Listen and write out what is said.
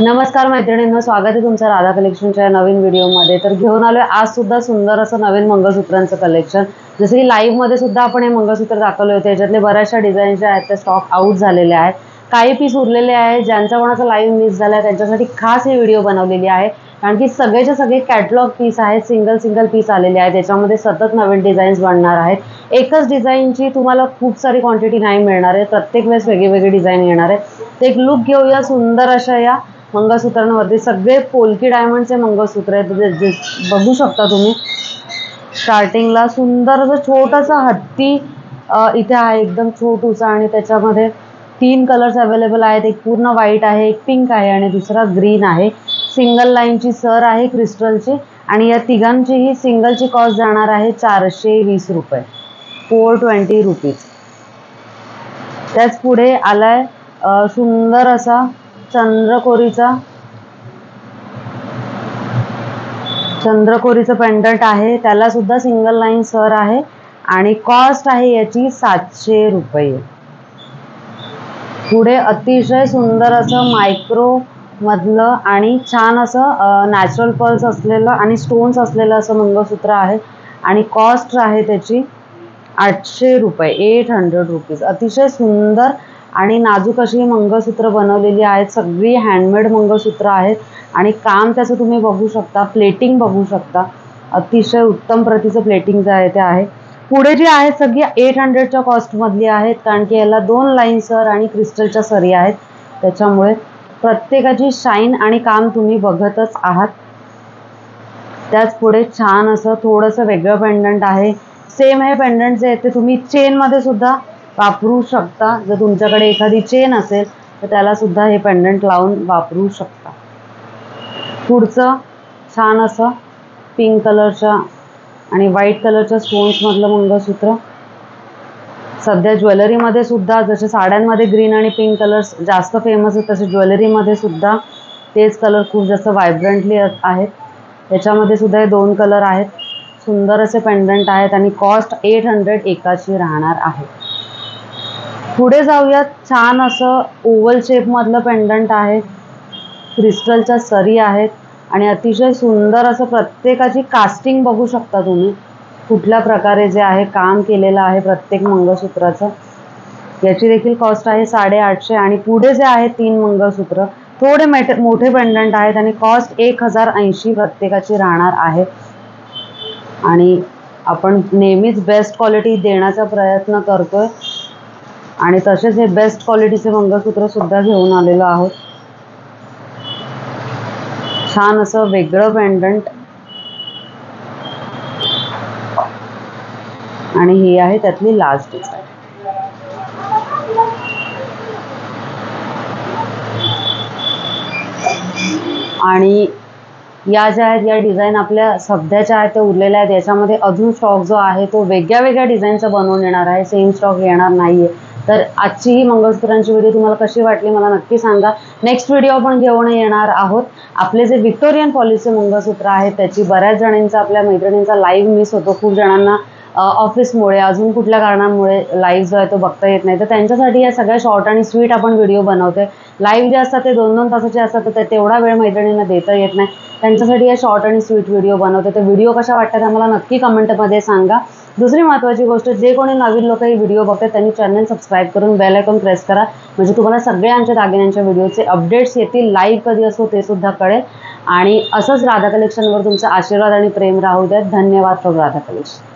नमस्कार मैत्रिणींनो, स्वागत आहे तुमचं राधा कलेक्शनच्या नवीन व्हिडिओमध्ये। तर घेऊन आलोय आज सुद्धा सुंदर असं नवीन मंगळसूत्रांचं कलेक्शन। जसं की लाईव्ह मध्ये सुद्धा आपण हे मंगळसूत्र दाखवले होते, याच्यातले बऱ्याचशा डिझाईन जे आहेत ते स्टॉक आउट झालेले आहेत, काही पीस उरलेले आहेत। ज्यांचा कोणाचा लाईव्ह मिस झालाय त्यांच्यासाठी खास ही व्हिडिओ बनवलेली आहे, कारण की सगळेचे सगळे कॅटलॉग पीस आहेत, सिंगल पीस आलेले आहेत। याच्यामध्ये सतत नवीन डिझाईन्स बनणार आहेत। एकच डिझाईनची तुम्हाला खूप सारी क्वांटिटी नाही मिळणार आहे, प्रत्येक वेळेस वेगळी डिझाईन येणार आहे। तर एक लुक घेऊया सुंदर अशा या मंगळसूत्रांवरती। सगळे पोल्की डायमंडचे मंगळसूत्र आहेत, जे बघू शकता तुम्ही। स्टार्टिंगला सुंदर असं छोटासा हत्ती इथे आहे, एकदम छोटूसा, आणि त्याच्यामध्ये 3 कलर्स अवेलेबल आहेत। एक पूर्ण व्हाईट आहे, एक पिंक आहे आणि दुसरा ग्रीन आहे। सिंगल लाईनची सर आहे क्रिस्टलची, आणि या तिघांचीही सिंगलची कॉस्ट जाणार आहे 420 रुपये, 420 रुपीज। त्याच पुढे आलाय सुंदर असा चंद्रकोरीचं पेंडंट आहे, त्याला सुद्धा सिंगल लाईन सर आहे आणि कॉस्ट आहे याची 700 रुपये। पुढे अतिशय सुंदर असं मायक्रो मधलं आणि छान असं नॅचरल पर्ल्स असलेलं आणि स्टोन्स असलेलं असं मंगळसूत्र आहे, आणि कॉस्ट आहे त्याची 800 रुपये, 800 रुपीज। अतिशय सुंदर आणि नाजूक अशी मंगळसूत्र बनवलेली आहेत, सगळी हँडमेड मंगळसूत्र आहेत, आणि काम त्याचं तुम्ही बघू शकता, प्लेटिंग बघू शकता, अतिशय उत्तम प्रतीचं प्लेटिंग जे आहे ते आहे। पुढे जी आहेत सगळी 800च्या कॉस्ट मधली आहेत, कारण की याला 2 लाईन सर आणि क्रिस्टलच्या सरी आहेत, त्याच्यामुळे प्रत्येकाची शाईन आणि काम तुम्ही बघतच आहात। त्याच पुढे छान असं थोडंसं वेगळं पेंडंट आहे। सेम हे पेंडंट जे आहे ते तुम्ही चेन मध्ये सुद्धा वापरू शकता। जर तुमच्याकडे एखादी चेन असेल तर त्याला सुद्धा हे पेंडंट लावून वापरू शकता। पुढचं छान असं पिंक कलरच्या आणि व्हाईट कलरच्या स्टोन्स मधलं मंगळसूत्र। सध्या ज्वेलरीमध्ये सुद्धा जसे साड्यांमध्ये ग्रीन आणि पिंक कलर्स जास्त फेमस आहेत, तसे ज्वेलरीमध्ये सुद्धा तेच कलर खूप जास्त व्हायब्रंटली आहेत। त्याच्यामध्ये सुद्धा हे 2 कलर आहेत, सुंदर असे पेंडंट आहेत, आणि कॉस्ट 800 एकाची राहणार आहे। पुढे जाऊयात, छान असं ओव्हल शेप मधलं पेंडंट आहे, क्रिस्टलच्या सरी आहेत, आणि अतिशय सुंदर असं प्रत्येकाची कास्टिंग बघू शकता तुम्ही, कुठल्या प्रकारे जे आहे काम केलेलं आहे प्रत्येक मंगळसूत्राचं। याची देखील कॉस्ट आहे 850, आणि पुढे जे आहे 3 मंगळसूत्र थोडे मोठे पेंडंट आहेत, आणि कॉस्ट 1080 प्रत्येकाची राहणार आहे। आणि आपण नेहमीच बेस्ट क्वालिटी देण्याचा प्रयत्न करतोय, आणि तसेच हे बेस्ट क्वालिटीचे मंगळसूत्र सुद्धा घेऊन आलेलो आहोत। छान असं वेगळं पेंडंट, आणि ही आहे त्यातली लास्ट डिझाईन। आणि या ज्या आहेत या डिझाईन आपल्या सध्याच्या आहेत ते उरलेल्या आहेत। याच्यामध्ये अजून स्टॉक जो आहे तो वेगळ्या डिझाईनचा बनवून येणार आहे, सेम स्टॉक येणार नाहीये। तर आजची ही मंगळसूत्रांची व्हिडिओ तुम्हाला कशी वाटली मला नक्की सांगा। नेक्स्ट व्हिडिओ आपण घेऊन येणार आहोत आपले जे व्हिक्टोरियन पॉलिशचे मंगळसूत्र आहेत, त्याची बऱ्याच जणांचा आपल्या मैत्रिणींचा लाईव्ह मिस होतो, खूप जणांना ऑफिसमुळे अजून कुठल्या कारणांमुळे लाईव्ह जो आहे तो बघता येत नाही, तर त्यांच्यासाठी या सगळ्या शॉर्ट आणि स्वीट आपण व्हिडिओ बनवतोय। लाईव्ह जे असतात ते 2-2 तासाचे असतात, तर तेवढा वेळ मैत्रिणींना देता येत नाही, त्यांच्यासाठी या शॉर्ट आणि स्वीट व्हिडिओ बनवते। तर व्हिडिओ कशा वाटतात आम्हाला नक्की कमेंटमध्ये सांगा। दुसरी महत्त्वाची गोष्ट, जे कोणी नवीन लोक ही व्हिडिओ बघतात त्यांनी चॅनल सबस्क्राईब करून बेल आयकॉन प्रेस करा, म्हणजे तुम्हाला सगळ्या आमच्या दागिन्यांच्या व्हिडिओचे अपडेट्स येतील, लाईव्ह कधी असतो ते सुद्धा कळेल। आणि असंच राधा कलेक्शनवर तुमचा आशीर्वाद आणि प्रेम राहू द्या। धन्यवाद फ्रॉम राधा कलेक्शन।